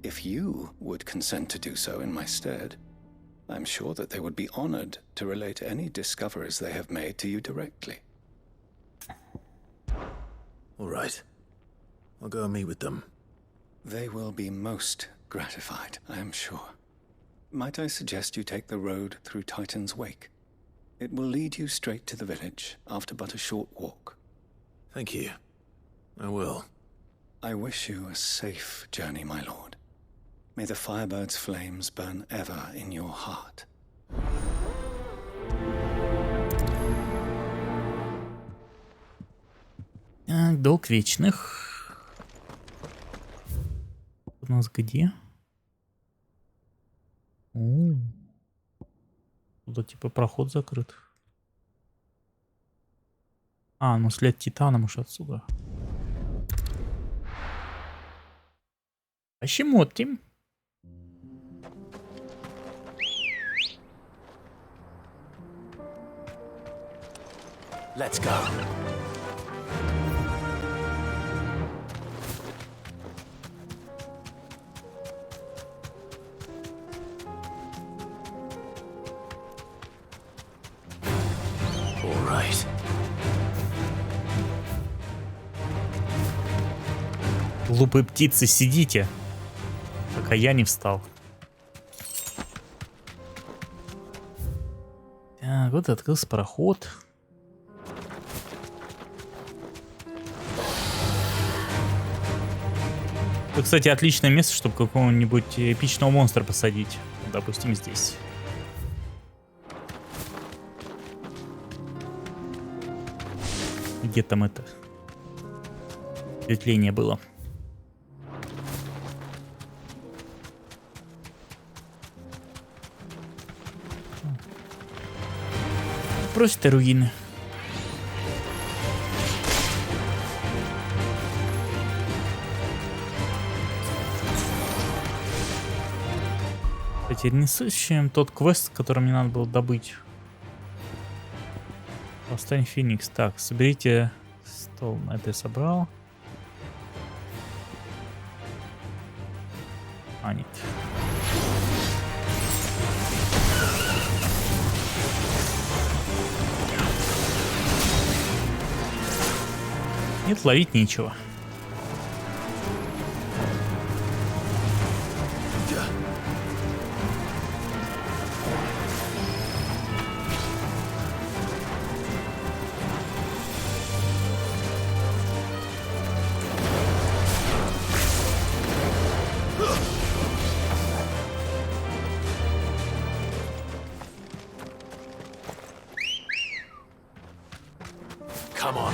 if you would consent to do so in my stead, I'm sure that they would be honored to relate any discoveries they have made to you directly. All right. I'll go and meet with them. They will be most gratified, I am sure. Might I suggest you take the road through Titan's Wake? It will lead you straight to the village after but a short walk. Thank you. I will. I wish you a safe journey, my lord. May the Firebird's flames burn ever in your heart. Долг вечных. У нас где? Туда типа проход закрыт. А, ну след Титана, может, отсюда. Посмотрим. Let's go. All right. Глупые птицы, сидите, пока я не встал. Так, вот открылся пароход. Это, кстати, отличное место, чтобы какого-нибудь эпичного монстра посадить. Допустим, здесь. Где там это осветление было? Просто руины. Теперь несущим тот квест, который мне надо было добыть. Восстань Феникс. Так, соберите стол. Это я собрал. А, нет. Нет, ловить нечего. Come on.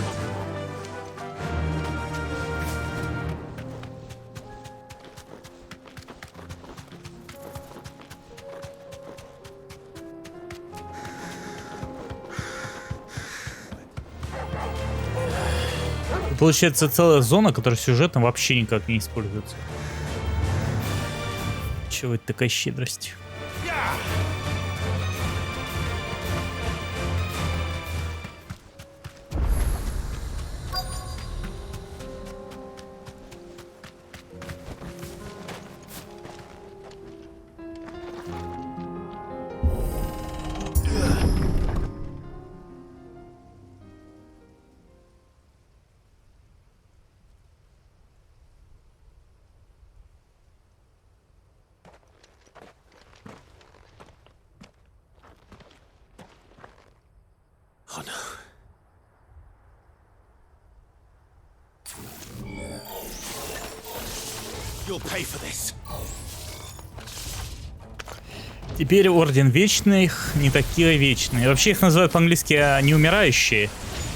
Получается целая зона, которая сюжетом вообще никак не используется. Чего это такая щедрость? Oh no. You'll pay for this. Теперь Орден Вечных не такие вечные. Вообще их называют по-английски неумирающие,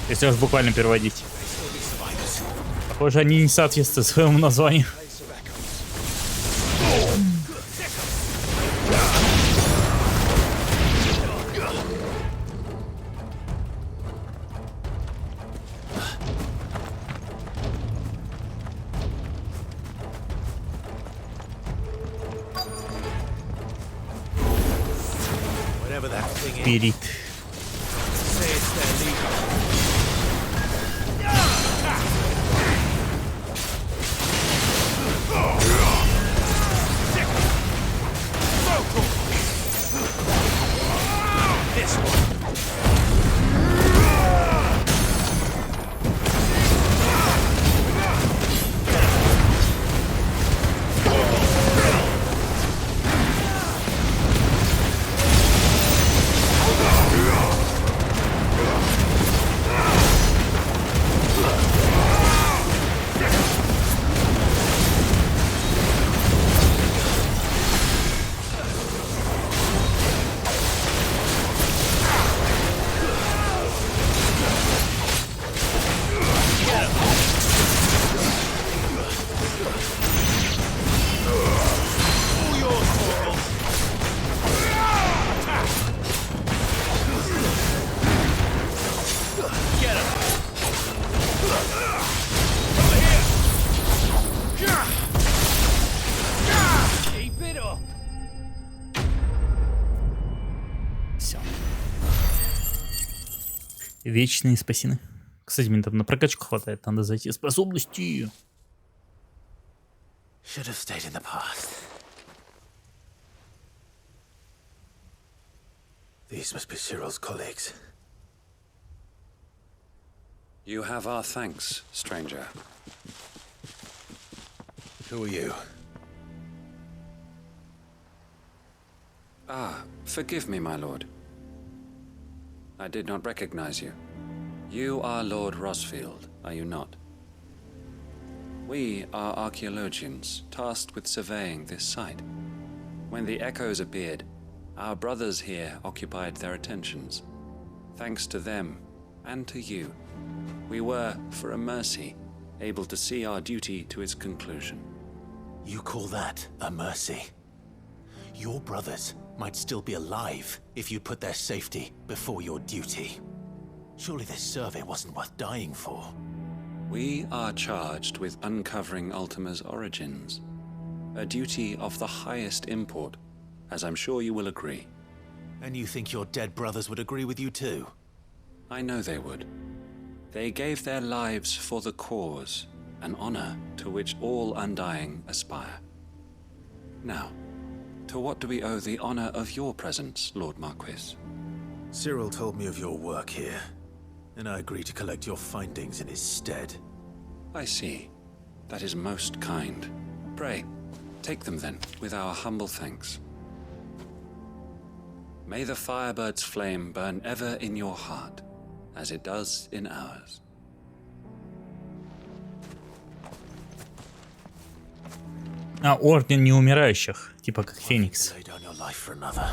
если уж буквально переводить. Похоже, они не соответствуют своему названию. Спирит. Say it's their leader. This one. Вечные спасены. Кстати, мне там на прокачку хватает, надо зайти способности. Should have stayed in the past. These must be Cyril's colleagues. You have our thanks, stranger. Who are you? Ah, forgive me, my lord. I did not recognize you. You are Lord Rosfield, are you not? We are archaeologians, tasked with surveying this site. When the echoes appeared, our brothers here occupied their attentions. Thanks to them, and to you, we were, for a mercy, able to see our duty to its conclusion. You call that a mercy? Your brothers might still be alive if you put their safety before your duty. Surely this survey wasn't worth dying for. We are charged with uncovering Ultima's origins. A duty of the highest import, as I'm sure you will agree. And you think your dead brothers would agree with you too? I know they would. They gave their lives for the cause, an honor to which all undying aspire. Now, to what do we owe the honor of your presence, Lord Marquis? Cyril told me of your work here, and I agreed to collect your findings in his stead. I see. That is most kind. Pray, take them then, with our humble thanks. May the Firebird's flame burn ever in your heart, as it does in ours. А, Орден Неумирающих, типа как Феникс. Lay down your life for another,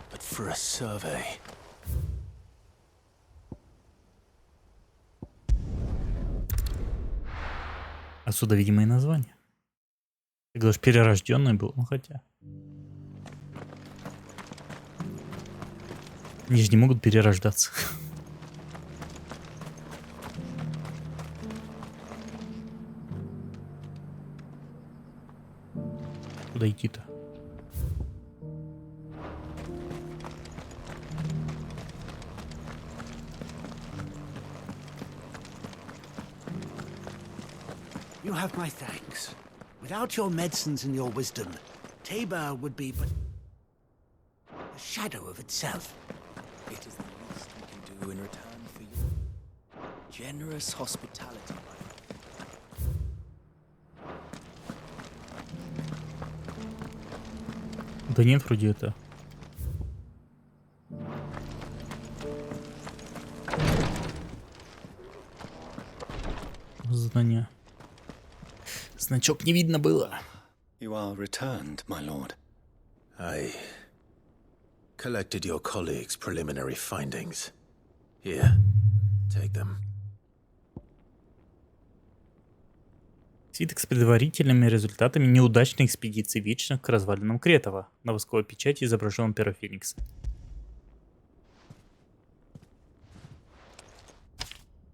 but for a survey. Отсюда, видимо, и название. Ты говоришь, перерожденный был, ну хотя. Они же не могут перерождаться. Куда идти-то? You have my thanks. Without your medicines and your wisdom, Tabor would be but a shadow of itself. It is the least we can do in return for your generous hospitality. Да нет, вроде это. Задание. Значок не видно было. You are returned, my lord. I collected your colleagues' preliminary findings. Here, take them. Свиток с предварительными результатами неудачной экспедиции Вечных к развалинам Кретова. На восковой печати изображен перо Феникса.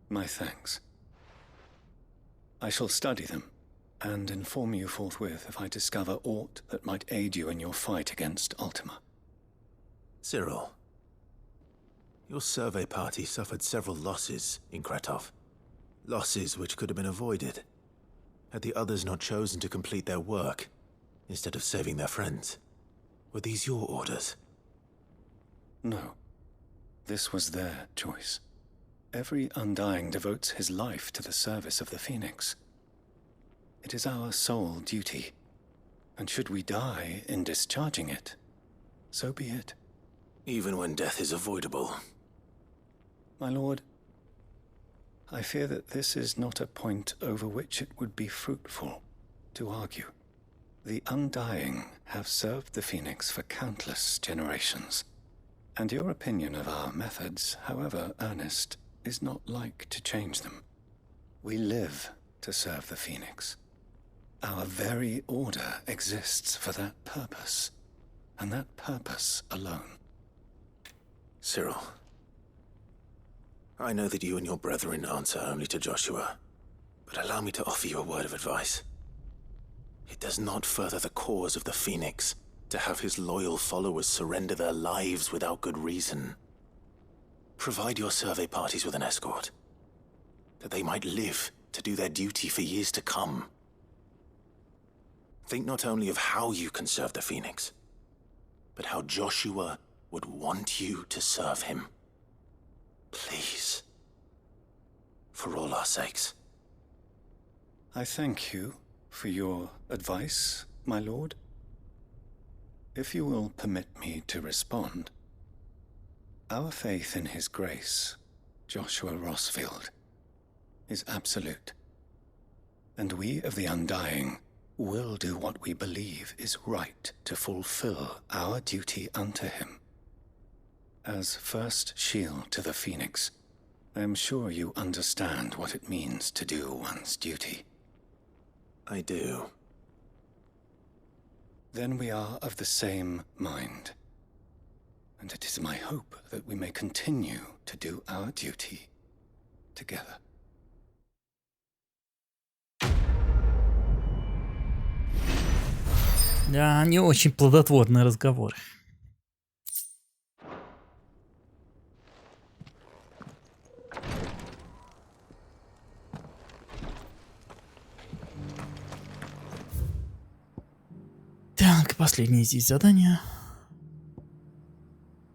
My thanks. I shall study them and inform you forthwith if I discover aught that might aid you in your fight against Ultima. Cyril, your survey party suffered several losses in Kratov. Losses which could have been avoided had the others not chosen to complete their work instead of saving their friends. Were these your orders? No. This was their choice. Every Undying devotes his life to the service of the Phoenix. It is our sole duty, and should we die in discharging it, so be it. Even when death is avoidable. My lord, I fear that this is not a point over which it would be fruitful to argue. The Undying have served the Phoenix for countless generations, and your opinion of our methods, however earnest, is not like to change them. We live to serve the Phoenix. Our very order exists for that purpose, and that purpose alone. Cyril, I know that you and your brethren answer only to Joshua, but allow me to offer you a word of advice. It does not further the cause of the Phoenix to have his loyal followers surrender their lives without good reason. Provide your survey parties with an escort, that they might live to do their duty for years to come. Think not only of how you can serve the Phoenix, but how Joshua would want you to serve him. Please. For all our sakes. I thank you for your advice, my lord. If you will permit me to respond, our faith in his grace, Joshua Rossfield, is absolute, and we of the Undying will do what we believe is right to fulfill our duty unto him. As first shield to the Phoenix, I am sure you understand what it means to do one's duty. I do. Then we are of the same mind, and it is my hope that we may continue to do our duty together. Да, не очень плодотворный разговор. Так, последнее здесь задание.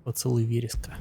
Поцелуй вереска.